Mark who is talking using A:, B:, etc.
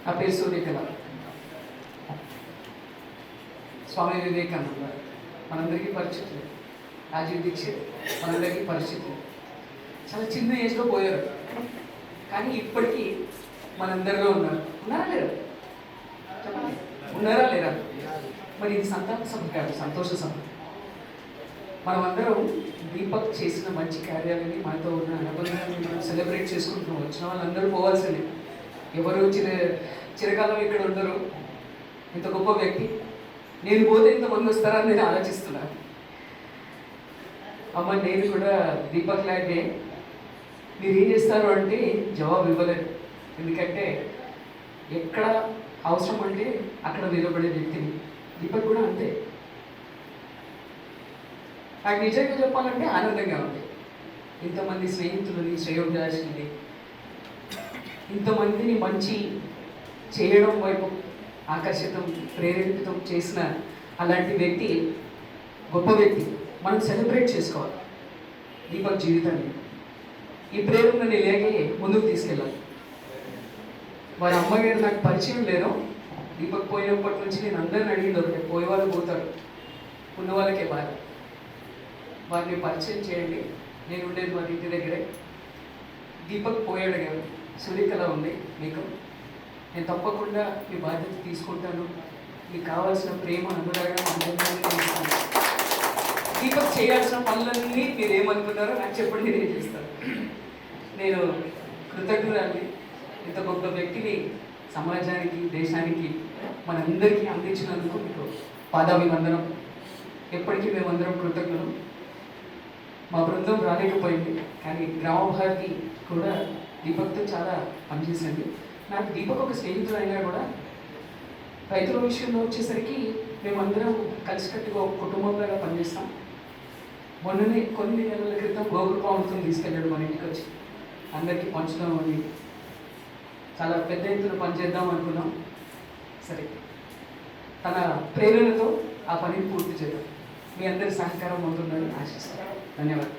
A: నా పేరు సూర్యకళ. స్వామి వివేకానంద మనందరికీ పరిచితులు, రాజీవ్ దీక్షిత్ మనందరికీ పరిచితులు. చాలా చిన్న ఏజ్లో పోయారు, కానీ ఇప్పటికీ మనందరిలో ఉన్నారు. ఉన్నారా లేరా? చెప్పండి, ఉన్నారా లేరా? మరి ఇది సంతాప సభ కాదు, సంతోష సభ. మనమందరం దీపక్ చేసిన మంచి కార్యాలని, మనతో ఉన్న అనుబంధాన్ని మనం సెలబ్రేట్ చేసుకుంటున్నాం. వచ్చిన వాళ్ళందరూ పోవాల్సిందే. ఎవరు చిరకాలం ఇక్కడ ఉండరు. ఇంత గొప్ప వ్యక్తి, నేను పోతే ఇంతమంది వస్తారని నేను ఆలోచిస్తున్నాను. అమ్మ, నేను కూడా దీపక్ లాగే మీరు ఏం చేస్తారు అంటే జవాబు ఇవ్వలేదు. ఎందుకంటే ఎక్కడ అవసరం అంటే అక్కడ నిలబడే వ్యక్తిని. దీపక్ కూడా అంతే. నాకు నిజంగా చెప్పాలంటే ఆనందంగా ఉంది. ఇంతమంది స్నేహితులని, శ్రేయోభిలాషులని, ఇంతమందిని మంచి చేయడం వైపు ఆకర్షితం, ప్రేరేపితం చేసిన అలాంటి వ్యక్తి, గొప్ప వ్యక్తి మనం సెలబ్రేట్ చేసుకోవాలి దీపక్ జీవితాన్ని. ఈ ప్రేరణని లేకే ముందుకు తీసుకెళ్ళాలి. వారి అమ్మగారు నాకు పరిచయం లేదు. దీపక్ పోయినప్పటి నుంచి నేను అందరిని అడిగింది ఒకటే, పోయే వాళ్ళు పోతారు, ఉన్న వాళ్ళకే బాధ. వారిని పరిచయం చేయండి. నేను ఉండేది వారి ఇంటి దగ్గరే. దీపక్ పోయాడు కదా, సూర్యకళ ఉంది మీకు. నేను తప్పకుండా మీ బాధ్యత తీసుకుంటాను. మీకు కావాల్సిన ప్రేమ, అనురాగం అందరినీ ఇస్తాను. దీపక్ చేయాల్సిన పనులన్నీ మీరు ఏమనుకున్నారో నాకు చెప్పండి, నేను చేస్తాను. నేను కృతజ్ఞురాలి. ఇంత గొప్ప వ్యక్తిని సమాజానికి, దేశానికి, మనందరికీ అందించినందుకు మీకు పాదాభివందనం. ఎప్పటికీ మేమందరం కృతజ్ఞులం. మా బృందం రాలేకపోయింది, కానీ గ్రామ భారతి కూడా దీపక్తో చాలా పనిచేసింది. నాకు దీపక్ ఒక స్నేహితుడు అయినా కూడా రైతుల విషయంలో వచ్చేసరికి మేమందరం కలిసికట్టుగా ఒక కుటుంబంలాగా పనిచేస్తాం. మొన్ననే కొన్ని నెలల క్రితం గోగుల్ పౌండ్తో తీసుకెళ్ళాడు మన ఇంటికి వచ్చి. అందరికీ పంచుదాం అని చాలా పెద్ద ఎత్తున పనిచేద్దాం అనుకున్నాం. సరే, తన ప్రేరణతో ఆ పనిని పూర్తి చేద్దాం. మీ అందరి సహకారం ఉంటుందని ఆశిస్తాను. ధన్యవాదాలు.